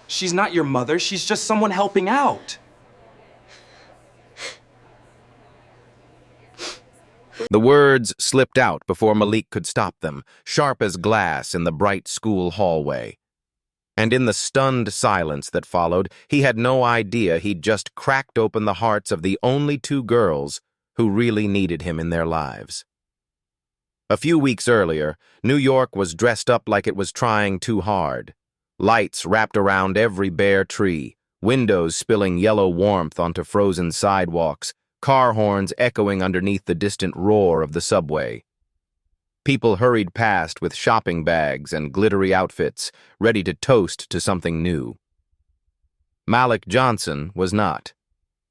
She's not your mother, she's just someone helping out. The words slipped out before Malik could stop them, sharp as glass in the bright school hallway. And in the stunned silence that followed, he had no idea he'd just cracked open the hearts of the only two girls who really needed him in their lives. A few weeks earlier, New York was dressed up like it was trying too hard. Lights wrapped around every bare tree, windows spilling yellow warmth onto frozen sidewalks, car horns echoing underneath the distant roar of the subway. People hurried past with shopping bags and glittery outfits, ready to toast to something new. Malik Johnson was not.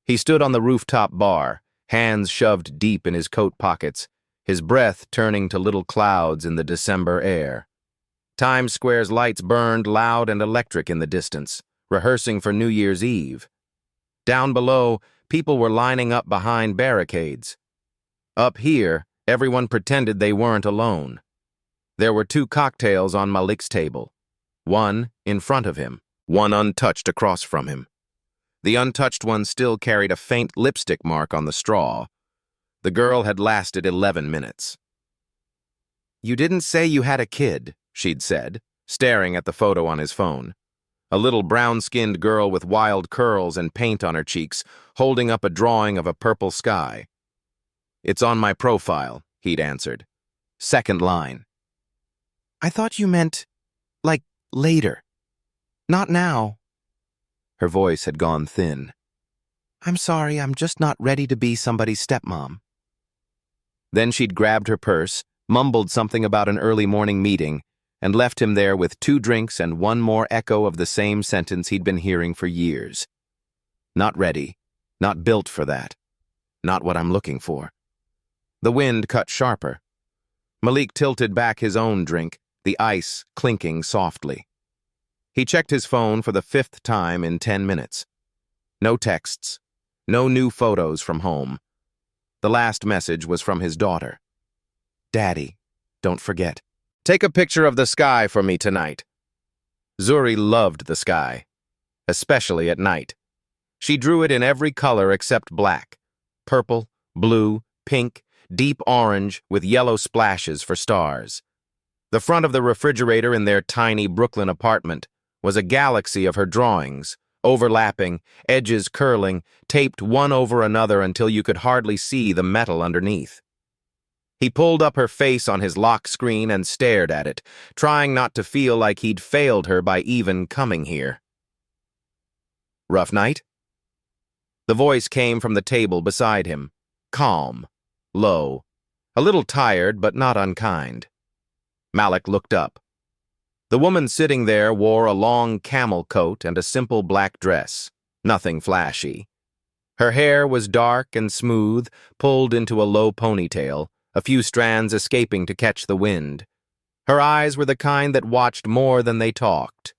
He stood on the rooftop bar, hands shoved deep in his coat pockets, his breath turning to little clouds in the December air. Times Square's lights burned loud and electric in the distance, rehearsing for New Year's Eve. Down below, people were lining up behind barricades. Up here, everyone pretended they weren't alone. There were 2 cocktails on Malik's table, one in front of him, one untouched across from him. The untouched one still carried a faint lipstick mark on the straw. The girl had lasted 11 minutes. "You didn't say you had a kid," she'd said, staring at the photo on his phone. A little brown-skinned girl with wild curls and paint on her cheeks, holding up a drawing of a purple sky. "It's on my profile," he'd answered. "Second line." "I thought you meant, like, later. Not now." Her voice had gone thin. "I'm sorry, I'm just not ready to be somebody's stepmom." Then she'd grabbed her purse, mumbled something about an early morning meeting, and left him there with 2 drinks and one more echo of the same sentence he'd been hearing for years. "Not ready. Not built for that. Not what I'm looking for." The wind cut sharper. Malik tilted back his own drink, the ice clinking softly. He checked his phone for the 5th time in 10 minutes. No texts. No new photos from home. The last message was from his daughter. "Daddy, don't forget. Take a picture of the sky for me tonight." Zuri loved the sky, especially at night. She drew it in every color except black: purple, blue, pink, deep orange with yellow splashes for stars. The front of the refrigerator in their tiny Brooklyn apartment was a galaxy of her drawings, overlapping, edges curling, taped one over another until you could hardly see the metal underneath. He pulled up her face on his lock screen and stared at it, trying not to feel like he'd failed her by even coming here. "Rough night?" The voice came from the table beside him, calm, low, a little tired but not unkind. Malik looked up. The woman sitting there wore a long camel coat and a simple black dress, nothing flashy. Her hair was dark and smooth, pulled into a low ponytail, a few strands escaping to catch the wind. Her eyes were the kind that watched more than they talked.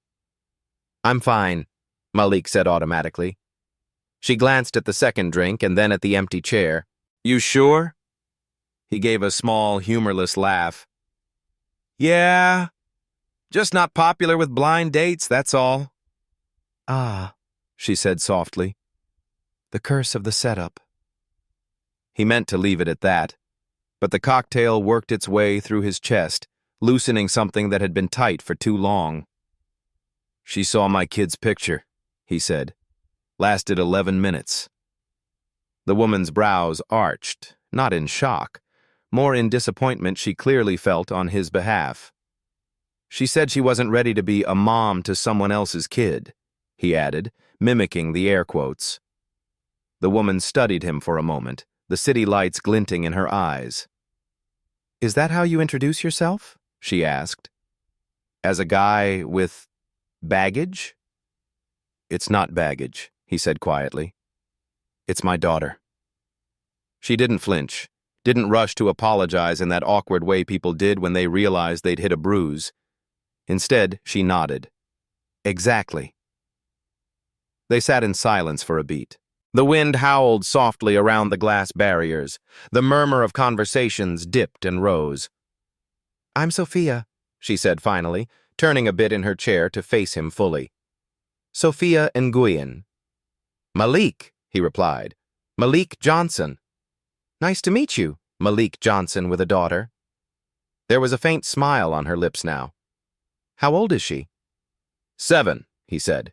"I'm fine," Malik said automatically. She glanced at the second drink and then at the empty chair. "You sure?" He gave a small, humorless laugh. "Yeah, just not popular with blind dates, that's all." "Ah," she said softly. "The curse of the setup." He meant to leave it at that, but the cocktail worked its way through his chest, loosening something that had been tight for too long. "She saw my kid's picture," he said. "Lasted 11 minutes. The woman's brows arched, not in shock, more in disappointment she clearly felt on his behalf. "She said she wasn't ready to be a mom to someone else's kid," he added, mimicking the air quotes. The woman studied him for a moment, the city lights glinting in her eyes. "Is that how you introduce yourself?" she asked. "As a guy with baggage?" "It's not baggage," he said quietly. "It's my daughter." She didn't flinch, didn't rush to apologize in that awkward way people did when they realized they'd hit a bruise. Instead, she nodded. "Exactly." They sat in silence for a beat. The wind howled softly around the glass barriers. The murmur of conversations dipped and rose. "I'm Sophia," she said finally, turning a bit in her chair to face him fully. Sophia Nguyen. Malik, he replied. Malik Johnson. Nice to meet you, Malik Johnson with a daughter. There was a faint smile on her lips now. How old is she? 7, he said.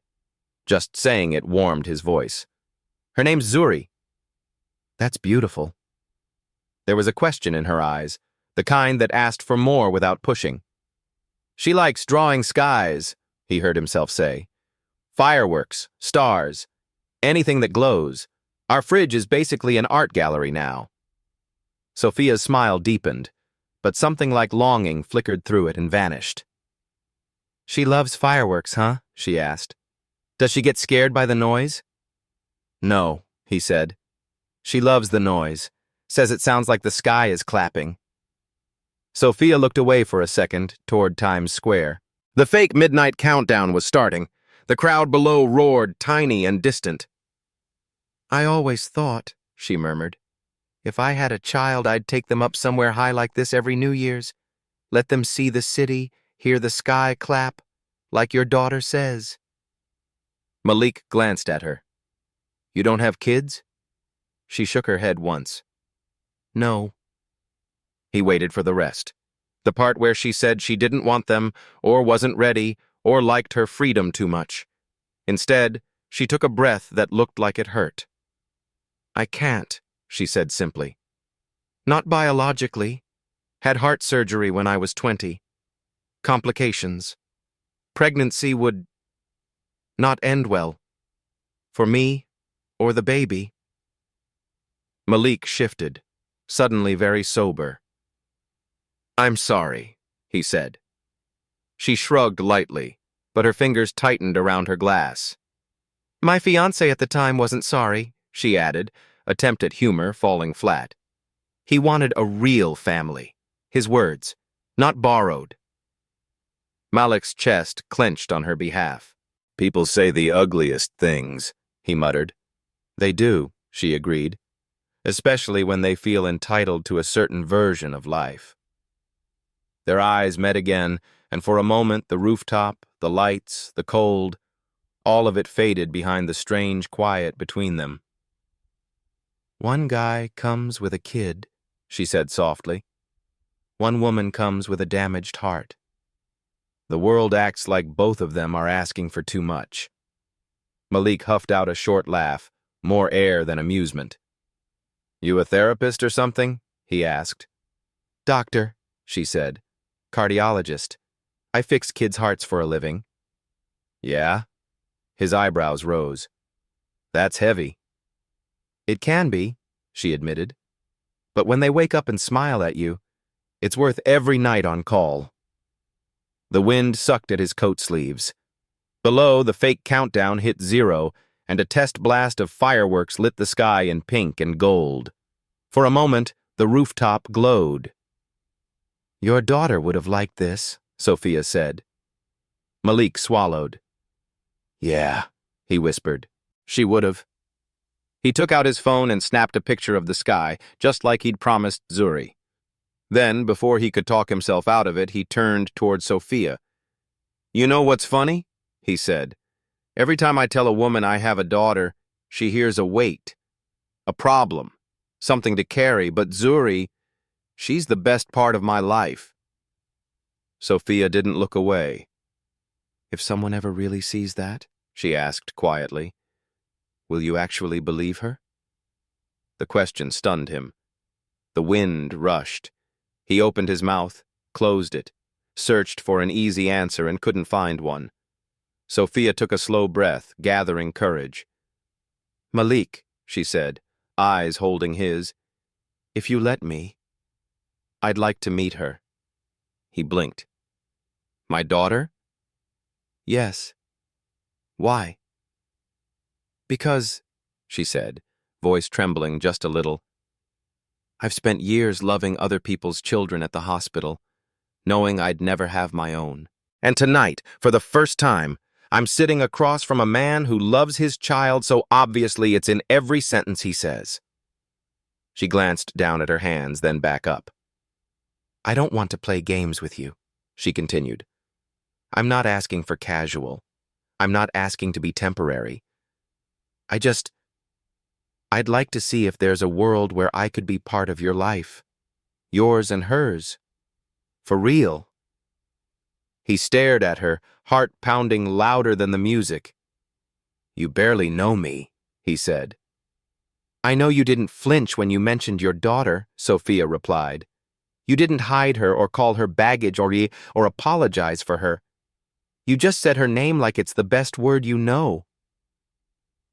Just saying it warmed his voice. Her name's Zuri. That's beautiful. There was a question in her eyes, the kind that asked for more without pushing. She likes drawing skies, he heard himself say. Fireworks, stars, anything that glows. Our fridge is basically an art gallery now. Sophia's smile deepened, but something like longing flickered through it and vanished. She loves fireworks, huh? She asked. Does she get scared by the noise? No, he said. She loves the noise. Says it sounds like the sky is clapping. Sophia looked away for a second, toward Times Square. The fake midnight countdown was starting. The crowd below roared, tiny and distant. I always thought, she murmured, if I had a child, I'd take them up somewhere high like this every New Year's. Let them see the city, hear the sky clap, like your daughter says. Malik glanced at her. You don't have kids? She shook her head once. No. He waited for the rest. The part where she said she didn't want them, or wasn't ready, or liked her freedom too much. Instead, she took a breath that looked like it hurt. I can't, she said simply. Not biologically. Had heart surgery when I was 20. Complications. Pregnancy would not end well. For me, or the baby. Malik shifted, suddenly very sober. I'm sorry, he said. She shrugged lightly, but her fingers tightened around her glass. My fiancé at the time wasn't sorry, she added, attempt at humor falling flat. He wanted a real family. His words, not borrowed. Malik's chest clenched on her behalf. People say the ugliest things, he muttered. They do, she agreed, especially when they feel entitled to a certain version of life. Their eyes met again, and for a moment the rooftop, the lights, the cold, all of it faded behind the strange quiet between them. One guy comes with a kid, she said softly. One woman comes with a damaged heart. The world acts like both of them are asking for too much. Malik huffed out a short laugh, more air than amusement. You a therapist or something? He asked. Doctor, she said. Cardiologist. I fix kids' hearts for a living. Yeah? His eyebrows rose. That's heavy. It can be, she admitted. But when they wake up and smile at you, it's worth every night on call. The wind sucked at his coat sleeves. Below, the fake countdown hit 0, and a test blast of fireworks lit the sky in pink and gold. For a moment, the rooftop glowed. Your daughter would have liked this, Sophia said. Malik swallowed. Yeah, he whispered. She would have. He took out his phone and snapped a picture of the sky, just like he'd promised Zuri. Then, before he could talk himself out of it, he turned toward Sophia. You know what's funny? He said. Every time I tell a woman I have a daughter, she hears a weight, a problem, something to carry, but Zuri, she's the best part of my life. Sophia didn't look away. If someone ever really sees that, she asked quietly, will you actually believe her? The question stunned him. The wind rushed. He opened his mouth, closed it, searched for an easy answer and couldn't find one. Sophia took a slow breath, gathering courage. Malik, she said, eyes holding his, if you let me, I'd like to meet her. He blinked. My daughter? Yes. Why? Because, she said, voice trembling just a little, I've spent years loving other people's children at the hospital, knowing I'd never have my own. And tonight, for the first time, I'm sitting across from a man who loves his child so obviously it's in every sentence he says. She glanced down at her hands, then back up. I don't want to play games with you, she continued. I'm not asking for casual. I'm not asking to be temporary. I'd like to see if there's a world where I could be part of your life. Yours and hers. For real." He stared at her, heart pounding louder than the music. "You barely know me," he said. "I know you didn't flinch when you mentioned your daughter," Sophia replied. "You didn't hide her or call her baggage or apologize for her. You just said her name like it's the best word you know."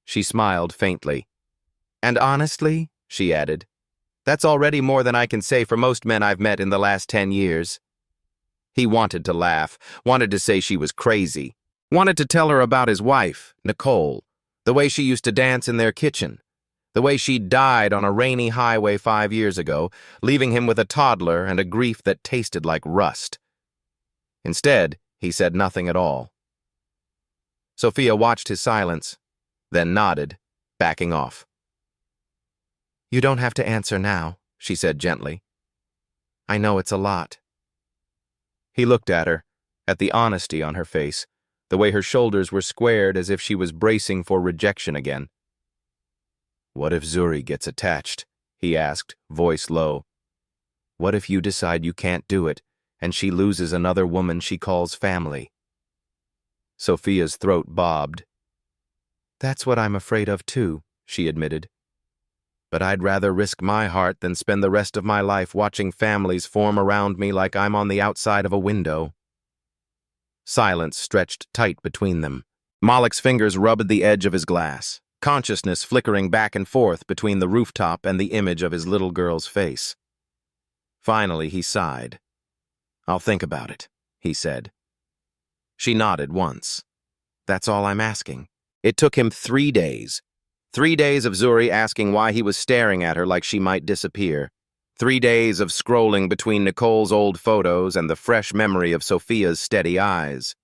She smiled faintly. "And honestly," she added, "that's already more than I can say for most men I've met in the last 10 years. He wanted to laugh, wanted to say she was crazy, wanted to tell her about his wife, Nicole, the way she used to dance in their kitchen, the way she died on a rainy highway 5 years ago, leaving him with a toddler and a grief that tasted like rust. Instead, he said nothing at all. Sophia watched his silence, then nodded, backing off. "You don't have to answer now," she said gently. "I know it's a lot." He looked at her, at the honesty on her face, the way her shoulders were squared as if she was bracing for rejection again. "What if Zuri gets attached?" he asked, voice low. "What if you decide you can't do it, and she loses another woman she calls family?" Sophia's throat bobbed. "That's what I'm afraid of too," she admitted. "But I'd rather risk my heart than spend the rest of my life watching families form around me like I'm on the outside of a window." Silence stretched tight between them. Malik's fingers rubbed the edge of his glass, consciousness flickering back and forth between the rooftop and the image of his little girl's face. Finally, he sighed. "I'll think about it," he said. She nodded once. "That's all I'm asking." It took him 3 days. 3 days of Zuri asking why he was staring at her like she might disappear. 3 days of scrolling between Nicole's old photos and the fresh memory of Sophia's steady eyes.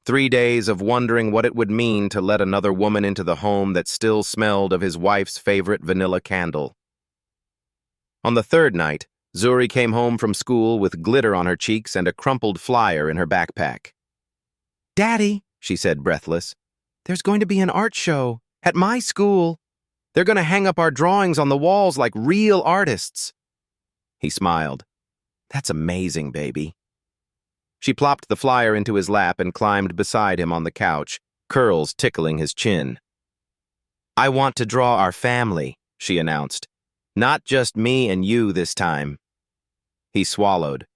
3 days of wondering what it would mean to let another woman into the home that still smelled of his wife's favorite vanilla candle. On the 3rd night, Zuri came home from school with glitter on her cheeks and a crumpled flyer in her backpack. "Daddy," she said breathless, "there's going to be an art show. At my school. They're going to hang up our drawings on the walls like real artists." He smiled. "That's amazing, baby." She plopped the flyer into his lap and climbed beside him on the couch, curls tickling his chin. "I want to draw our family," she announced. "Not just me and you this time." He swallowed.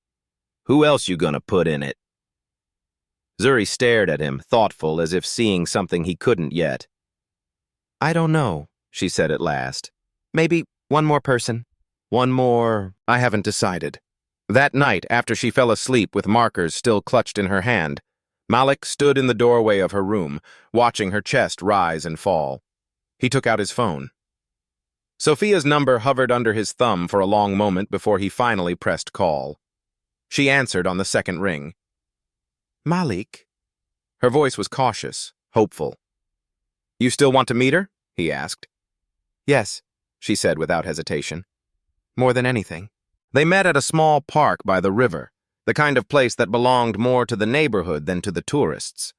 "Who else you gonna put in it?" Zuri stared at him, thoughtful, as if seeing something he couldn't yet. "I don't know," she said at last. "Maybe one more person. One more, I haven't decided." That night, after she fell asleep with markers still clutched in her hand, Malik stood in the doorway of her room, watching her chest rise and fall. He took out his phone. Sophia's number hovered under his thumb for a long moment before he finally pressed call. She answered on the 2nd ring. "Malik?" Her voice was cautious, hopeful. "You still want to meet her?" he asked. "Yes," she said without hesitation. "More than anything." They met at a small park by the river, the kind of place that belonged more to the neighborhood than to the tourists.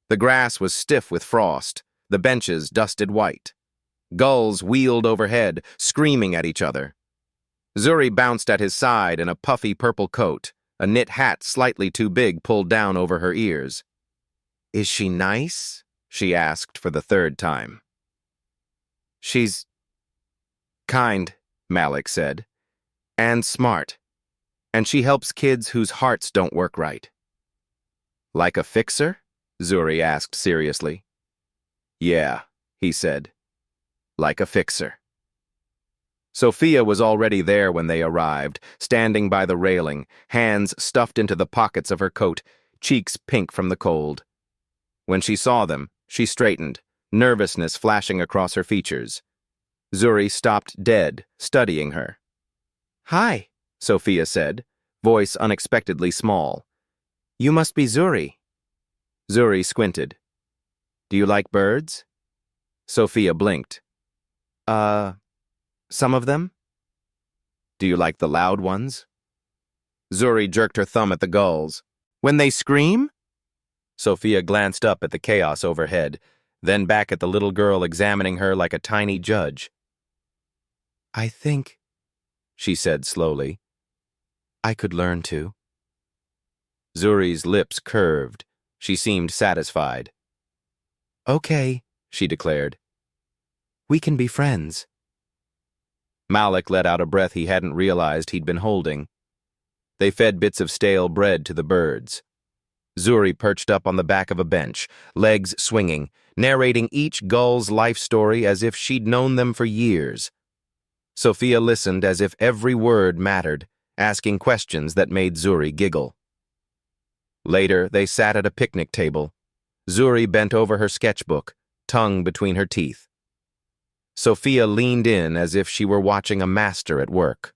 The grass was stiff with frost, the benches dusted white. Gulls wheeled overhead, screaming at each other. Zuri bounced at his side in a puffy purple coat, a knit hat slightly too big pulled down over her ears. "Is she nice?" she asked for the 3rd time. "She's kind," Malik said, "and smart. And she helps kids whose hearts don't work right." "Like a fixer?" Zuri asked seriously. "Yeah," he said. "Like a fixer." Sophia was already there when they arrived, standing by the railing, hands stuffed into the pockets of her coat, cheeks pink from the cold. When she saw them, she straightened, nervousness flashing across her features. Zuri stopped dead, studying her. "Hi," Sophia said, voice unexpectedly small. "You must be Zuri." Zuri squinted. "Do you like birds?" Sophia blinked. Some of them?" "Do you like the loud ones?" Zuri jerked her thumb at the gulls. "When they scream?" Sophia glanced up at the chaos overhead, then back at the little girl examining her like a tiny judge. "I think," she said slowly, "I could learn to." Zuri's lips curved. She seemed satisfied. "Okay," she declared. "We can be friends." Malik let out a breath he hadn't realized he'd been holding. They fed bits of stale bread to the birds. Zuri perched up on the back of a bench, legs swinging, narrating each gull's life story as if she'd known them for years. Sophia listened as if every word mattered, asking questions that made Zuri giggle. Later, they sat at a picnic table. Zuri bent over her sketchbook, tongue between her teeth. Sophia leaned in as if she were watching a master at work.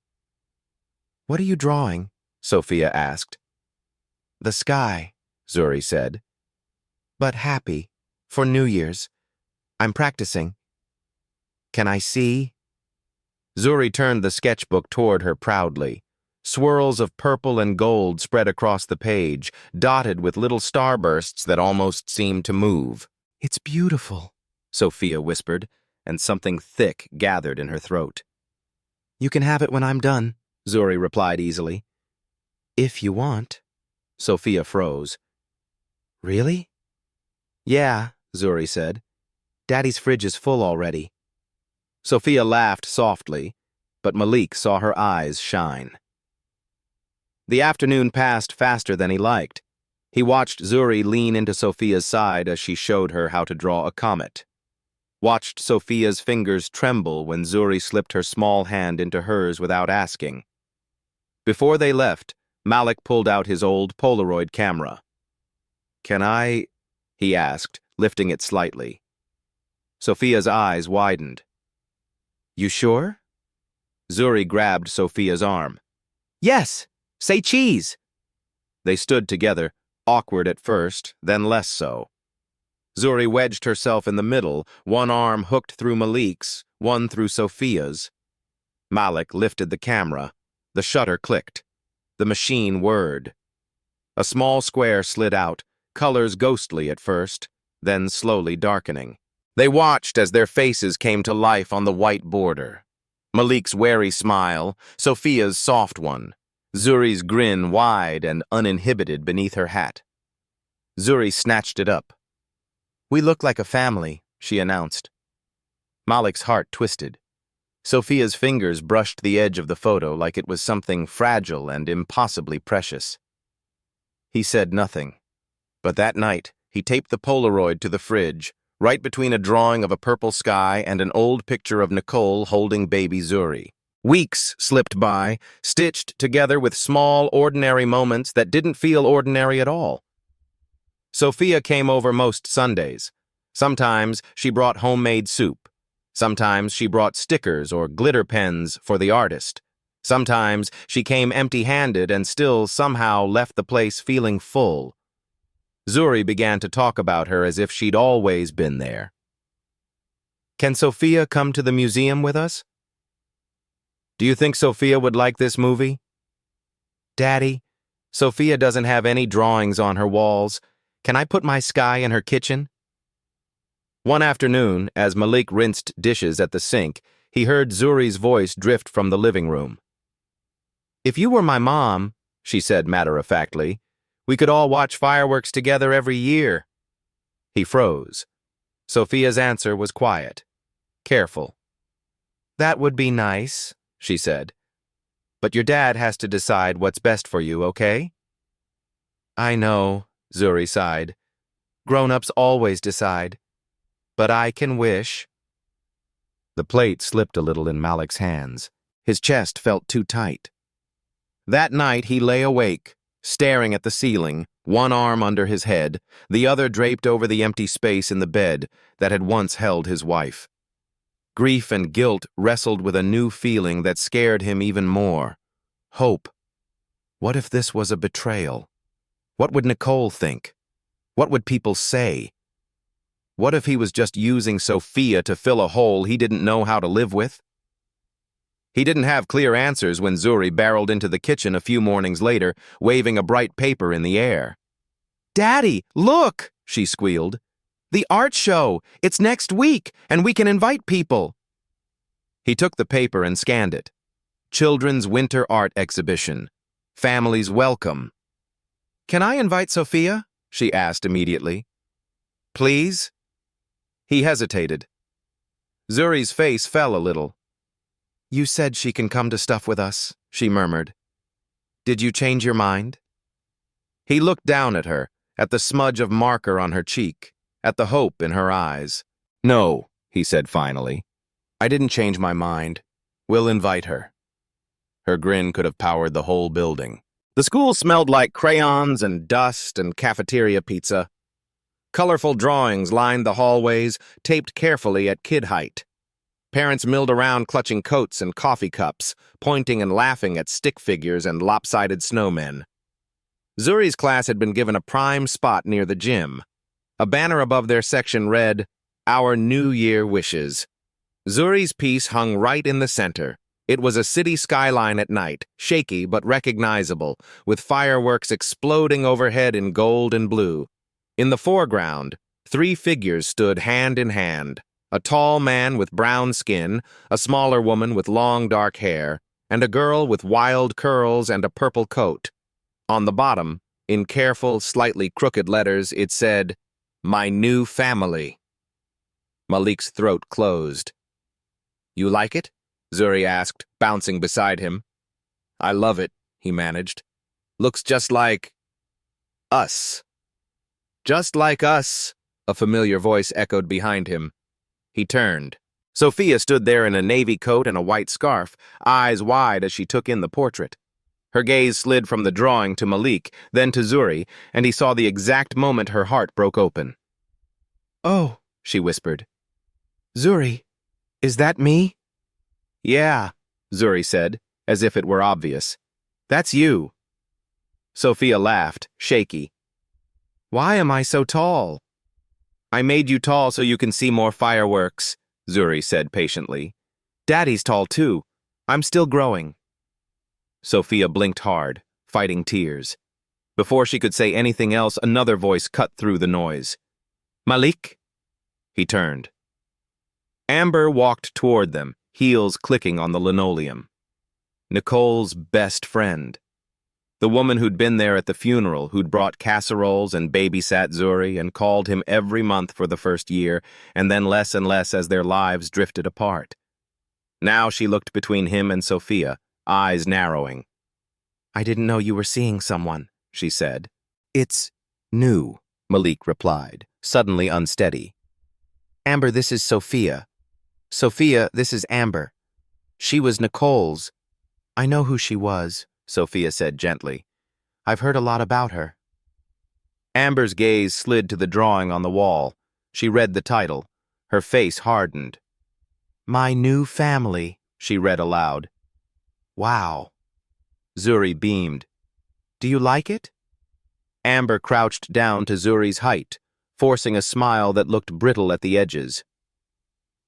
"What are you drawing?" Sophia asked. "The sky," Zuri said. "But happy, for New Year's. I'm practicing." "Can I see?" Zuri turned the sketchbook toward her proudly. Swirls of purple and gold spread across the page, dotted with little starbursts that almost seemed to move. "It's beautiful," Sophia whispered, and something thick gathered in her throat. "You can have it when I'm done," Zuri replied easily. "If you want." Sophia froze. "Really?" "Yeah," Zuri said. "Daddy's fridge is full already." Sophia laughed softly, but Malik saw her eyes shine. The afternoon passed faster than he liked. He watched Zuri lean into Sophia's side as she showed her how to draw a comet. Watched Sophia's fingers tremble when Zuri slipped her small hand into hers without asking. Before they left, Malik pulled out his old Polaroid camera. "Can I?" he asked, lifting it slightly. Sophia's eyes widened. "You sure?" Zuri grabbed Sophia's arm. "Yes! Say cheese!" They stood together, awkward at first, then less so. Zuri wedged herself in the middle, one arm hooked through Malik's, one through Sophia's. Malik lifted the camera. The shutter clicked. The machine whirred. A small square slid out, colors ghostly at first, then slowly darkening. They watched as their faces came to life on the white border. Malik's wary smile, Sophia's soft one, Zuri's grin wide and uninhibited beneath her hat. Zuri snatched it up. "We look like a family," she announced. Malik's heart twisted. Sophia's fingers brushed the edge of the photo like it was something fragile and impossibly precious. He said nothing, but that night he taped the Polaroid to the fridge, right between a drawing of a purple sky and an old picture of Nicole holding baby Zuri. Weeks slipped by, stitched together with small, ordinary moments that didn't feel ordinary at all. Sophia came over most Sundays. Sometimes she brought homemade soup. Sometimes she brought stickers or glitter pens for the artist. Sometimes she came empty-handed and still somehow left the place feeling full. Zuri began to talk about her as if she'd always been there. "Can Sophia come to the museum with us?" "Do you think Sophia would like this movie?" "Daddy, Sophia doesn't have any drawings on her walls. Can I put my sky in her kitchen?" One afternoon, as Malik rinsed dishes at the sink, he heard Zuri's voice drift from the living room. "If you were my mom," she said matter-of-factly, "we could all watch fireworks together every year." He froze. Sophia's answer was quiet, careful. "That would be nice," she said. "But your dad has to decide what's best for you, okay?" "I know," Zuri sighed. "Grown-ups always decide. But I can wish." The plate slipped a little in Malik's hands. His chest felt too tight. That night he lay awake, staring at the ceiling, one arm under his head, the other draped over the empty space in the bed that had once held his wife. Grief and guilt wrestled with a new feeling that scared him even more. Hope. What if this was a betrayal? What would Nicole think? What would people say? What if he was just using Sophia to fill a hole he didn't know how to live with? He didn't have clear answers when Zuri barreled into the kitchen a few mornings later, waving a bright paper in the air. "Daddy, look!" she squealed. "The art show! It's next week, and we can invite people." He took the paper and scanned it. Children's Winter Art Exhibition. Families welcome. "Can I invite Sophia?" she asked immediately. "Please?" He hesitated. Zuri's face fell a little. "You said she can come to stuff with us," she murmured. "Did you change your mind?" He looked down at her, at the smudge of marker on her cheek, at the hope in her eyes. "No," he said finally. "I didn't change my mind. We'll invite her." Her grin could have powered the whole building. The school smelled like crayons and dust and cafeteria pizza. Colorful drawings lined the hallways, taped carefully at kid height. Parents milled around clutching coats and coffee cups, pointing and laughing at stick figures and lopsided snowmen. Zuri's class had been given a prime spot near the gym. A banner above their section read, "Our New Year Wishes." Zuri's piece hung right in the center. It was a city skyline at night, shaky but recognizable, with fireworks exploding overhead in gold and blue. In the foreground, 3 figures stood hand in hand. A tall man with brown skin, a smaller woman with long dark hair, and a girl with wild curls and a purple coat. On the bottom, in careful, slightly crooked letters, it said, "My New Family." Malik's throat closed. "You like it?" Zuri asked, bouncing beside him. "I love it," he managed. "Looks just like us." "Just like us," a familiar voice echoed behind him. He turned. Sophia stood there in a navy coat and a white scarf, eyes wide as she took in the portrait. Her gaze slid from the drawing to Malik, then to Zuri, and he saw the exact moment her heart broke open. "Oh," she whispered. "Zuri, is that me?" "Yeah," Zuri said, as if it were obvious. "That's you." Sophia laughed, shaky. "Why am I so tall?" "I made you tall so you can see more fireworks," Zuri said patiently. "Daddy's tall too. I'm still growing." Sophia blinked hard, fighting tears. Before she could say anything else, another voice cut through the noise. "Malik?" He turned. Amber walked toward them, heels clicking on the linoleum. Nicole's best friend. The woman who'd been there at the funeral, who'd brought casseroles and babysat Zuri and called him every month for the first year, and then less and less as their lives drifted apart. Now she looked between him and Sophia, eyes narrowing. "I didn't know you were seeing someone," she said. "It's new," Malik replied, suddenly unsteady. "Amber, this is Sophia. Sophia, this is Amber. She was Nicole's." "I know who she was," Sophia said gently. "I've heard a lot about her." Amber's gaze slid to the drawing on the wall. She read the title. Her face hardened. "My New Family," she read aloud. "Wow." Zuri beamed. "Do you like it?" Amber crouched down to Zuri's height, forcing a smile that looked brittle at the edges.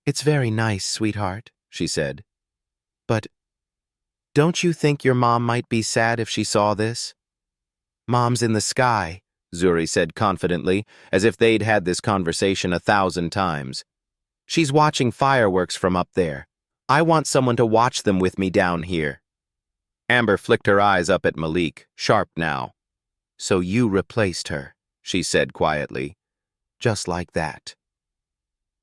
"It's very nice, sweetheart," she said. "But don't you think your mom might be sad if she saw this?" "Mom's in the sky," Zuri said confidently, as if they'd had this conversation 1,000 times. "She's watching fireworks from up there. I want someone to watch them with me down here." Amber flicked her eyes up at Malik, sharp now. "So you replaced her," she said quietly. "Just like that."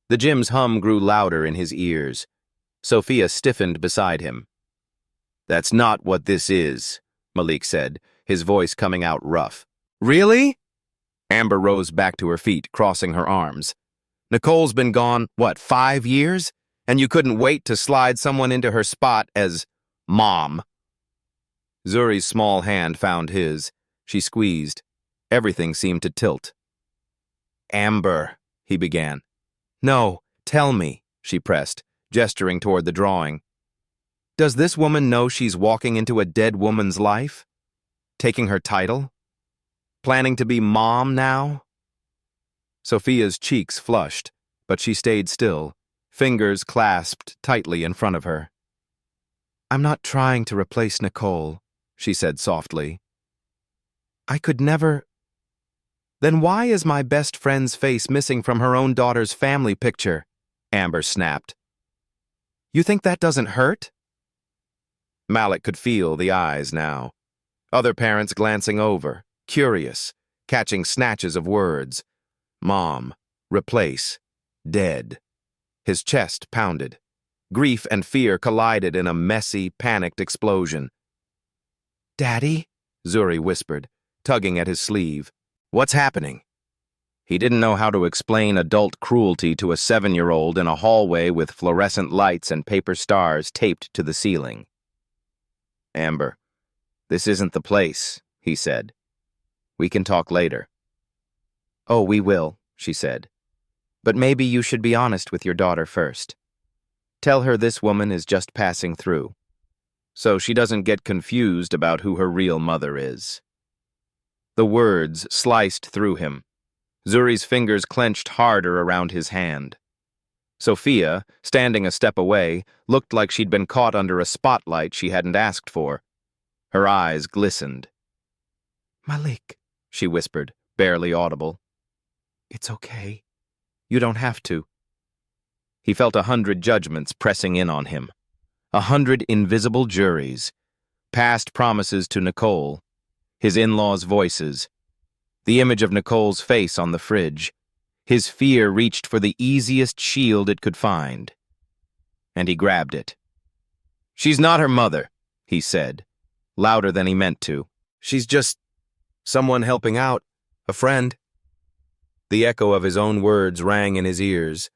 The gym's hum grew louder in his ears. Sophia stiffened beside him. "That's not what this is," Malik said, his voice coming out rough. "Really?" Amber rose back to her feet, crossing her arms. "Nicole's been gone, 5 years? And you couldn't wait to slide someone into her spot as mom." Zuri's small hand found his. She squeezed. Everything seemed to tilt. "Amber," he began. "No, tell me," she pressed, gesturing toward the drawing. "Does this woman know she's walking into a dead woman's life? Taking her title? Planning to be mom now?" Sophia's cheeks flushed, but she stayed still, fingers clasped tightly in front of her. "I'm not trying to replace Nicole," she said softly. "I could never..." Then why is my best friend's face missing from her own daughter's family picture? Amber snapped. You think that doesn't hurt? Malik could feel the eyes now. Other parents glancing over, curious, catching snatches of words. Mom, replace, dead. His chest pounded. Grief and fear collided in a messy, panicked explosion. Daddy? Zuri whispered, tugging at his sleeve. What's happening? He didn't know how to explain adult cruelty to a 7-year-old in a hallway with fluorescent lights and paper stars taped to the ceiling. Amber, this isn't the place, he said. We can talk later. Oh, we will, she said. But maybe you should be honest with your daughter first. Tell her this woman is just passing through, so she doesn't get confused about who her real mother is. The words sliced through him. Zuri's fingers clenched harder around his hand. Sophia, standing a step away, looked like she'd been caught under a spotlight she hadn't asked for. Her eyes glistened. Malik, she whispered, barely audible. It's okay. You don't have to. He felt 100 judgments pressing in on him. 100 invisible juries. Past promises to Nicole. His in-laws' voices. The image of Nicole's face on the fridge. His fear reached for the easiest shield it could find. And he grabbed it. She's not her mother, he said, louder than he meant to. She's just someone helping out, a friend. The echo of his own words rang in his ears.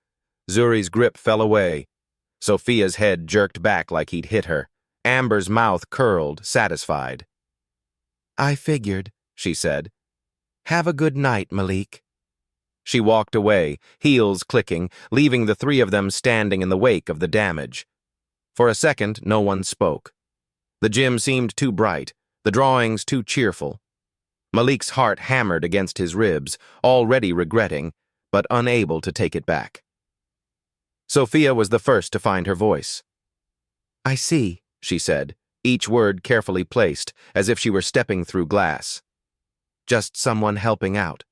Zuri's grip fell away. Sophia's head jerked back like he'd hit her. Amber's mouth curled, satisfied. I figured, she said. Have a good night, Malik. She walked away, heels clicking, leaving the three of them standing in the wake of the damage. For a second, no one spoke. The gym seemed too bright, the drawings too cheerful. Malik's heart hammered against his ribs, already regretting, but unable to take it back. Sophia was the first to find her voice. I see, she said, each word carefully placed, as if she were stepping through glass. Just someone helping out.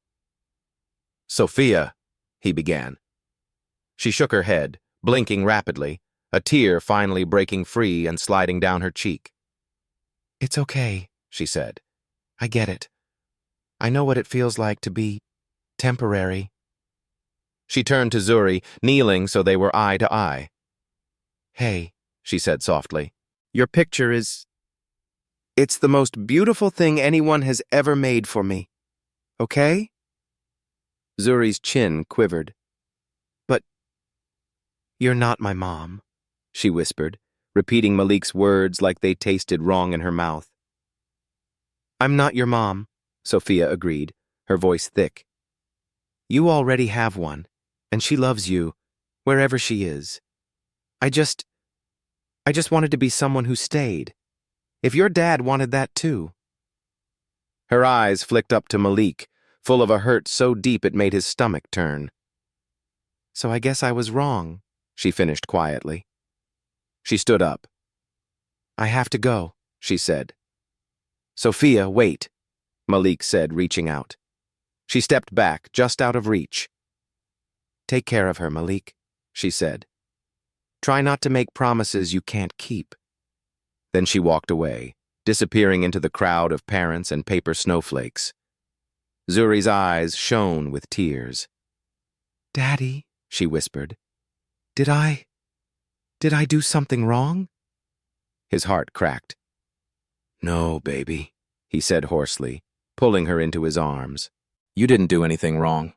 Sophia, he began. She shook her head, blinking rapidly, a tear finally breaking free and sliding down her cheek. It's okay, she said. I get it. I know what it feels like to be temporary. She turned to Zuri, kneeling so they were eye to eye. Hey, she said softly, your picture is... It's the most beautiful thing anyone has ever made for me. Okay? Zuri's chin quivered. But you're not my mom, she whispered, repeating Malik's words like they tasted wrong in her mouth. I'm not your mom, Sophia agreed, her voice thick. You already have one, and she loves you, wherever she is. I just wanted to be someone who stayed. If your dad wanted that too. Her eyes flicked up to Malik, full of a hurt so deep it made his stomach turn. So I guess I was wrong, she finished quietly. She stood up. I have to go, she said. Sophia, wait, Malik said, reaching out. She stepped back, just out of reach. Take care of her, Malik, she said. Try not to make promises you can't keep. Then she walked away, disappearing into the crowd of parents and paper snowflakes. Zuri's eyes shone with tears. Daddy, she whispered, did I do something wrong? His heart cracked. No, baby, he said hoarsely, pulling her into his arms. You didn't do anything wrong.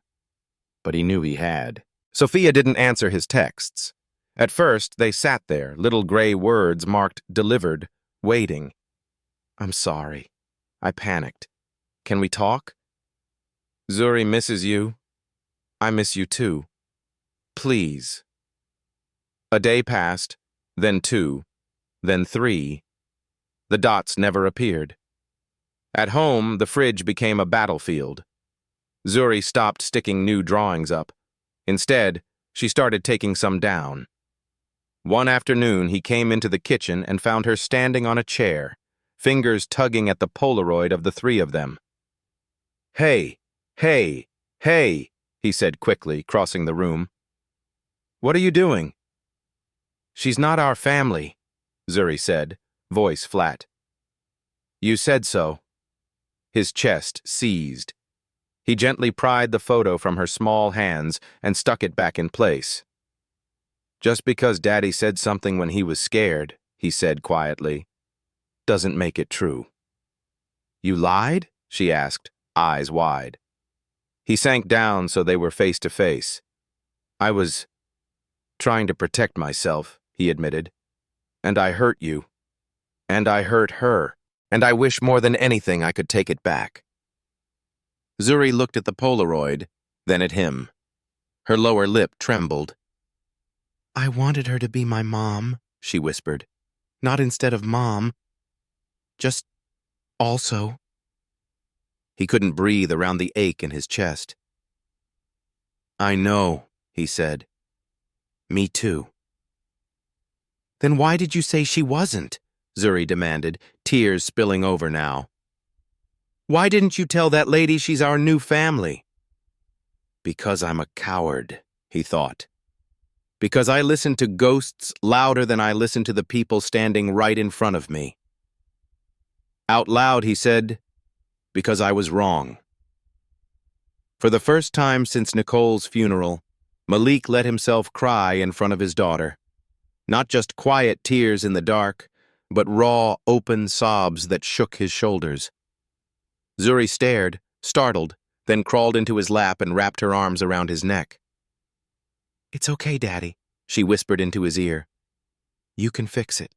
But he knew he had. Sophia didn't answer his texts. At first, they sat there, little gray words marked delivered, waiting. I'm sorry. I panicked. Can we talk? Zuri misses you. I miss you too. Please. A day passed, then 2, then 3. The dots never appeared. At home, the fridge became a battlefield. Zuri stopped sticking new drawings up. Instead, she started taking some down. One afternoon, he came into the kitchen and found her standing on a chair, fingers tugging at the Polaroid of the three of them. Hey, Hey, hey, he said quickly, crossing the room. What are you doing? She's not our family, Zuri said, voice flat. You said so. His chest seized. He gently pried the photo from her small hands and stuck it back in place. Just because Daddy said something when he was scared, he said quietly, doesn't make it true. You lied? She asked, eyes wide. He sank down so they were face to face. I was trying to protect myself, he admitted. And I hurt you. And I hurt her. And I wish more than anything I could take it back. Zuri looked at the Polaroid, then at him. Her lower lip trembled. I wanted her to be my mom, she whispered. Not instead of mom. Just also. He couldn't breathe around the ache in his chest. I know, he said. Me too. Then why did you say she wasn't? Zuri demanded, tears spilling over now. Why didn't you tell that lady she's our new family? Because I'm a coward, he thought. Because I listen to ghosts louder than I listen to the people standing right in front of me. Out loud, he said, because I was wrong. For the first time since Nicole's funeral, Malik let himself cry in front of his daughter. Not just quiet tears in the dark, but raw, open sobs that shook his shoulders. Zuri stared, startled, then crawled into his lap and wrapped her arms around his neck. It's okay, Daddy, she whispered into his ear. You can fix it.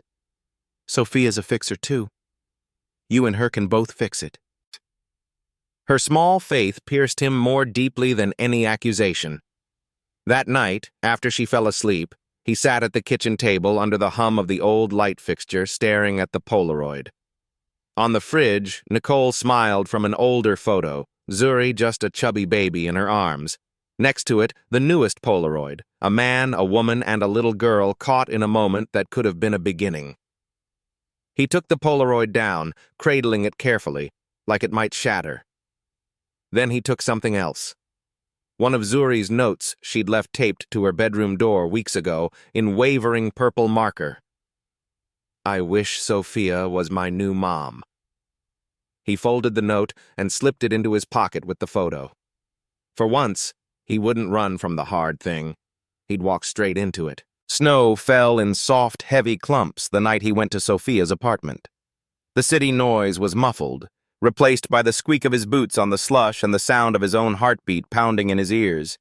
Sophia's a fixer, too. You and her can both fix it. Her small faith pierced him more deeply than any accusation. That night, after she fell asleep, he sat at the kitchen table under the hum of the old light fixture, staring at the Polaroid. On the fridge, Nicole smiled from an older photo, Zuri just a chubby baby in her arms. Next to it, the newest Polaroid, a man, a woman, and a little girl caught in a moment that could have been a beginning. He took the Polaroid down, cradling it carefully, like it might shatter. Then he took something else. One of Zuri's notes she'd left taped to her bedroom door weeks ago in wavering purple marker. I wish Sophia was my new mom. He folded the note and slipped it into his pocket with the photo. For once, he wouldn't run from the hard thing. He'd walk straight into it. Snow fell in soft, heavy clumps the night he went to Sophia's apartment. The city noise was muffled, replaced by the squeak of his boots on the slush and the sound of his own heartbeat pounding in his ears.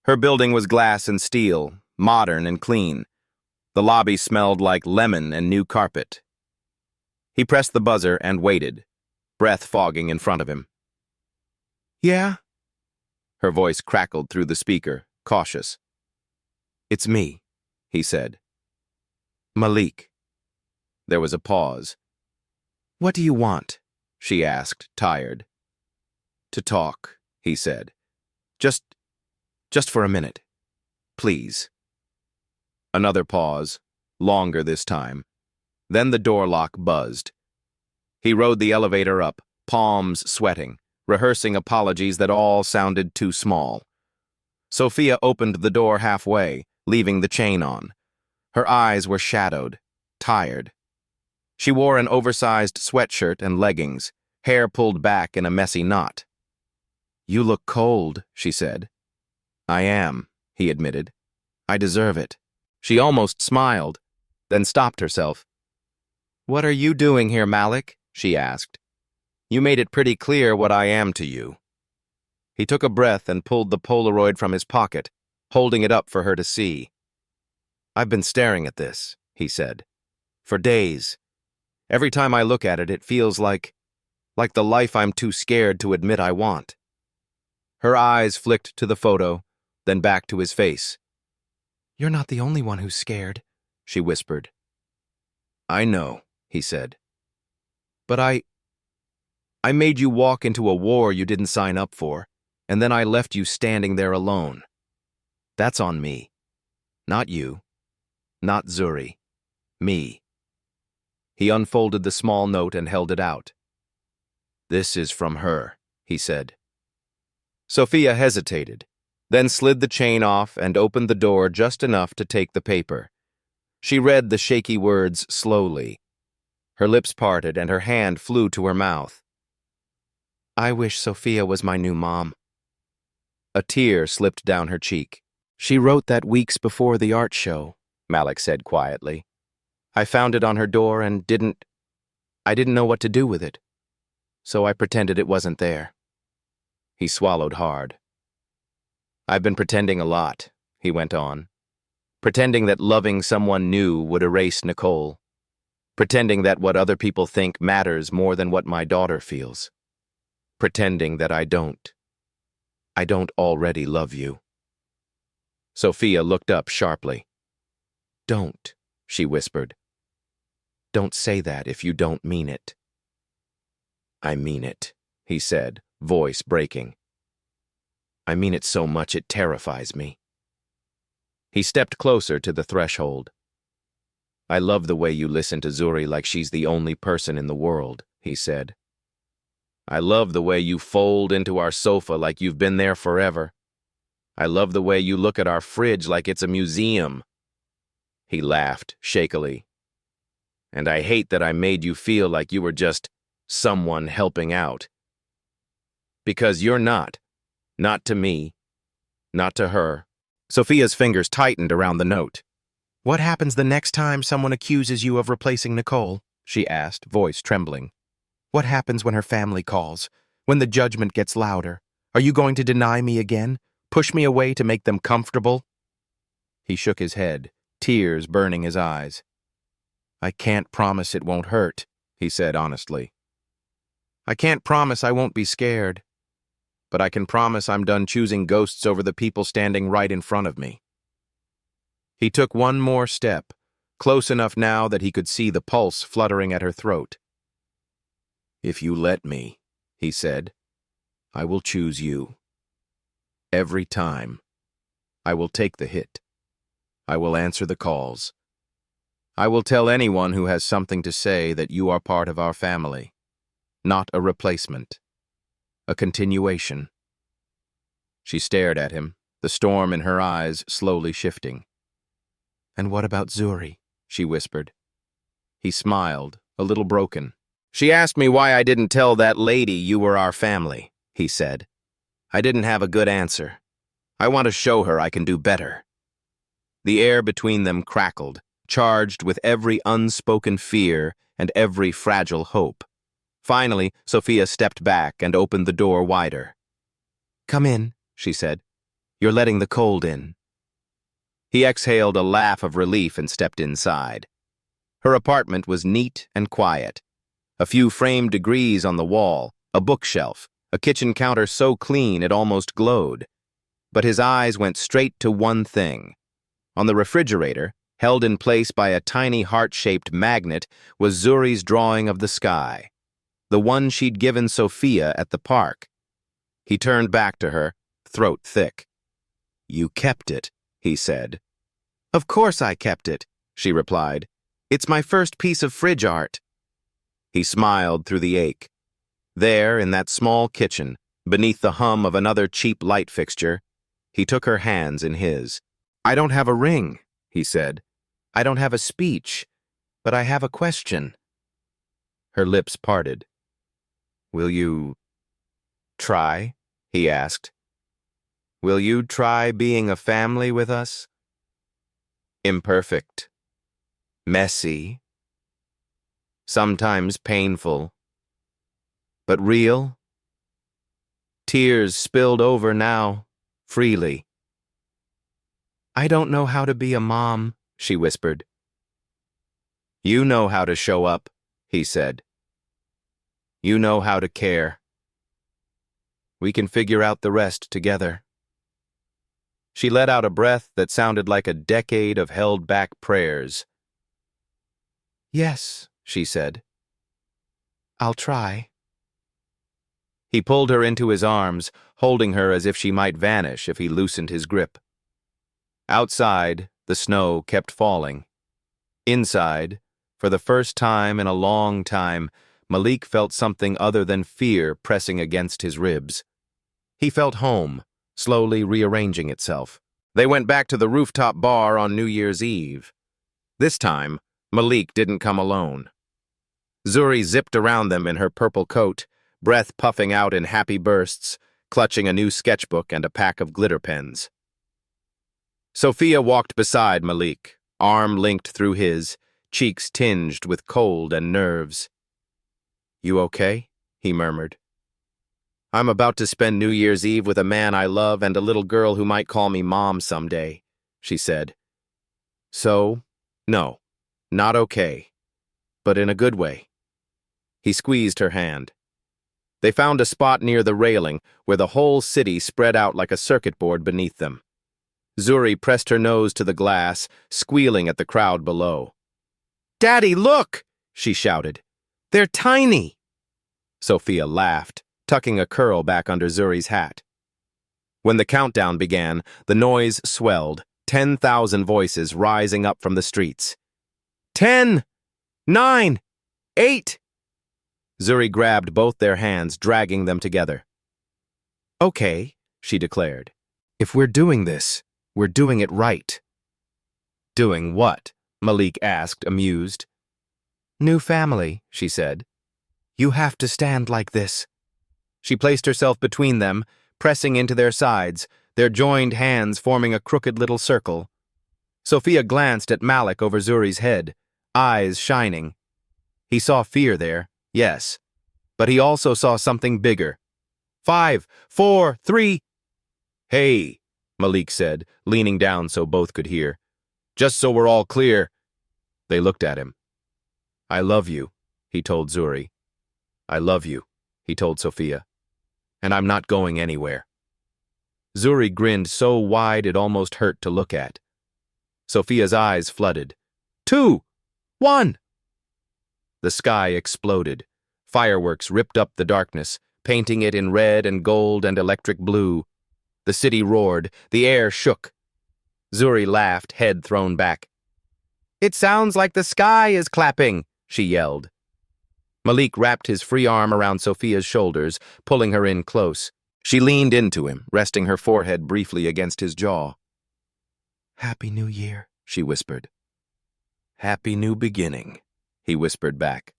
Her building was glass and steel, modern and clean. The lobby smelled like lemon and new carpet. He pressed the buzzer and waited, breath fogging in front of him. Yeah? Her voice crackled through the speaker, cautious. It's me, he said. Malik. There was a pause. What do you want? She asked, tired. To talk, he said. Just for a minute. Please. Another pause, longer this time. Then the door lock buzzed. He rode the elevator up, palms sweating, rehearsing apologies that all sounded too small. Sophia opened the door halfway, leaving the chain on. Her eyes were shadowed, tired. She wore an oversized sweatshirt and leggings, hair pulled back in a messy knot. You look cold, she said. I am, he admitted. I deserve it. She almost smiled, then stopped herself. What are you doing here, Malik? She asked. You made it pretty clear what I am to you. He took a breath and pulled the Polaroid from his pocket, holding it up for her to see. I've been staring at this, he said, for days. Every time I look at it, it feels like the life I'm too scared to admit I want. Her eyes flicked to the photo, then back to his face. You're not the only one who's scared, she whispered. I know, he said. But I made you walk into a war you didn't sign up for, and then I left you standing there alone. That's on me. Not you. Not Zuri. Me. He unfolded the small note and held it out. This is from her, he said. Sophia hesitated, then slid the chain off and opened the door just enough to take the paper. She read the shaky words slowly. Her lips parted and her hand flew to her mouth. I wish Sophia was my new mom. A tear slipped down her cheek. She wrote that weeks before the art show, Malik said quietly. I found it on her door and I didn't know what to do with it. So I pretended it wasn't there. He swallowed hard. I've been pretending a lot, he went on. Pretending that loving someone new would erase Nicole. Pretending that what other people think matters more than what my daughter feels. Pretending that I don't already love you. Sophia looked up sharply. Don't, she whispered. Don't say that if you don't mean it. I mean it, he said, voice breaking. I mean it so much it terrifies me. He stepped closer to the threshold. I love the way you listen to Zuri like she's the only person in the world, he said. I love the way you fold into our sofa like you've been there forever. I love the way you look at our fridge like it's a museum. He laughed shakily. And I hate that I made you feel like you were just someone helping out. Because you're not. Not to me. Not to her. Sophia's fingers tightened around the note. What happens the next time someone accuses you of replacing Nicole? She asked, voice trembling. What happens when her family calls? When the judgment gets louder? Are you going to deny me again? Push me away to make them comfortable? He shook his head, tears burning his eyes. I can't promise it won't hurt, he said honestly. I can't promise I won't be scared. But I can promise I'm done choosing ghosts over the people standing right in front of me. He took one more step, close enough now that he could see the pulse fluttering at her throat. If you let me, he said, I will choose you. Every time. I will take the hit. I will answer the calls. I will tell anyone who has something to say that you are part of our family. Not a replacement. A continuation. She stared at him, the storm in her eyes slowly shifting. And what about Zuri? She whispered. He smiled, a little broken. She asked me why I didn't tell that lady you were our family, he said. I didn't have a good answer. I want to show her I can do better. The air between them crackled, charged with every unspoken fear and every fragile hope. Finally, Sophia stepped back and opened the door wider. Come in, she said. You're letting the cold in. He exhaled a laugh of relief and stepped inside. Her apartment was neat and quiet. A few framed degrees on the wall, a bookshelf, a kitchen counter so clean it almost glowed. But his eyes went straight to one thing. On the refrigerator, held in place by a tiny heart-shaped magnet, was Zuri's drawing of the sky. The one she'd given Sophia at the park. He turned back to her, throat thick. You kept it, he said. Of course I kept it, she replied. It's my first piece of fridge art. He smiled through the ache. There, in that small kitchen, beneath the hum of another cheap light fixture, he took her hands in his. I don't have a ring, he said. I don't have a speech, but I have a question. Her lips parted. Will you try? He asked. Will you try being a family with us? Imperfect. Messy. Sometimes painful. But real? Tears spilled over now, freely. I don't know how to be a mom, she whispered. You know how to show up, he said. You know how to care. We can figure out the rest together. She let out a breath that sounded like a decade of held-back prayers. Yes, she said. I'll try. He pulled her into his arms, holding her as if she might vanish if he loosened his grip. Outside, the snow kept falling. Inside, for the first time in a long time, Malik felt something other than fear pressing against his ribs. He felt home, slowly rearranging itself. They went back to the rooftop bar on New Year's Eve. This time, Malik didn't come alone. Zuri zipped around them in her purple coat, breath puffing out in happy bursts, clutching a new sketchbook and a pack of glitter pens. Sophia walked beside Malik, arm linked through his, cheeks tinged with cold and nerves. "You okay?" he murmured. "I'm about to spend New Year's Eve with a man I love and a little girl who might call me Mom someday," she said. "So, no, not okay, but in a good way." He squeezed her hand. They found a spot near the railing where the whole city spread out like a circuit board beneath them. Zuri pressed her nose to the glass, squealing at the crowd below. "Daddy, look!" she shouted. "They're tiny!" Sophia laughed, tucking a curl back under Zuri's hat. When the countdown began, the noise swelled, 10,000 voices rising up from the streets. 10, 9, 8. Zuri grabbed both their hands, dragging them together. "Okay," she declared. "If we're doing this, we're doing it right." "Doing what?" Malik asked, amused. "New family," she said. "You have to stand like this." She placed herself between them, pressing into their sides, their joined hands forming a crooked little circle. Sophia glanced at Malik over Zuri's head, eyes shining. He saw fear there, yes, but he also saw something bigger. 5, 4, 3. "Hey," Malik said, leaning down so both could hear. "Just so we're all clear." They looked at him. "I love you," he told Zuri. "I love you," he told Sophia. "And I'm not going anywhere." Zuri grinned so wide it almost hurt to look at. Sophia's eyes flooded. 2, 1. The sky exploded. Fireworks ripped up the darkness, painting it in red and gold and electric blue. The city roared. The air shook. Zuri laughed, head thrown back. "It sounds like the sky is clapping," she yelled. Malik wrapped his free arm around Sophia's shoulders, pulling her in close. She leaned into him, resting her forehead briefly against his jaw. "Happy New Year," she whispered. "Happy New Beginning," he whispered back.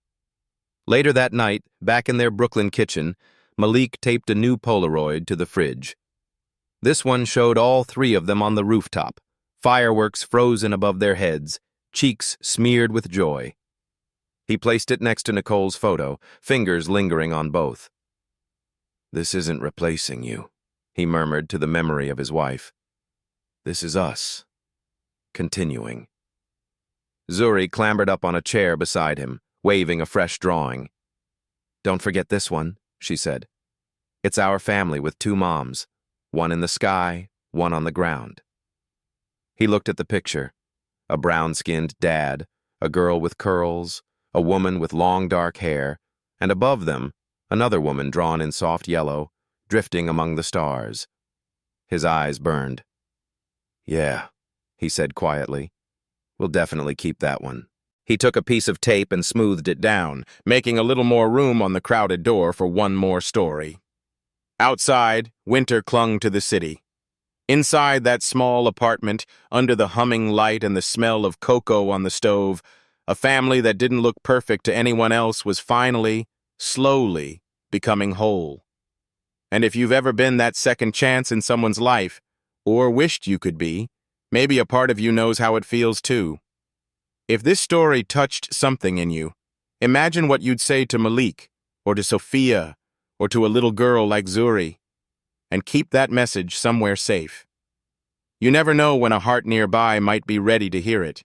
Later that night, back in their Brooklyn kitchen, Malik taped a new Polaroid to the fridge. This one showed all three of them on the rooftop, fireworks frozen above their heads, cheeks smeared with joy. He placed it next to Nicole's photo, fingers lingering on both. "This isn't replacing you," he murmured to the memory of his wife. "This is us. Continuing." Zuri clambered up on a chair beside him, waving a fresh drawing. "Don't forget this one," she said. "It's our family with 2 moms, one in the sky, one on the ground." He looked at the picture. A brown-skinned dad, a girl with curls, a woman with long dark hair, and above them, another woman drawn in soft yellow, drifting among the stars. His eyes burned. "Yeah," he said quietly. "We'll definitely keep that one." He took a piece of tape and smoothed it down, making a little more room on the crowded door for one more story. Outside, winter clung to the city. Inside that small apartment, under the humming light and the smell of cocoa on the stove, a family that didn't look perfect to anyone else was finally, slowly, becoming whole. And if you've ever been that second chance in someone's life, or wished you could be, maybe a part of you knows how it feels too. If this story touched something in you, imagine what you'd say to Malik, or to Sophia, or to a little girl like Zuri, and keep that message somewhere safe. You never know when a heart nearby might be ready to hear it.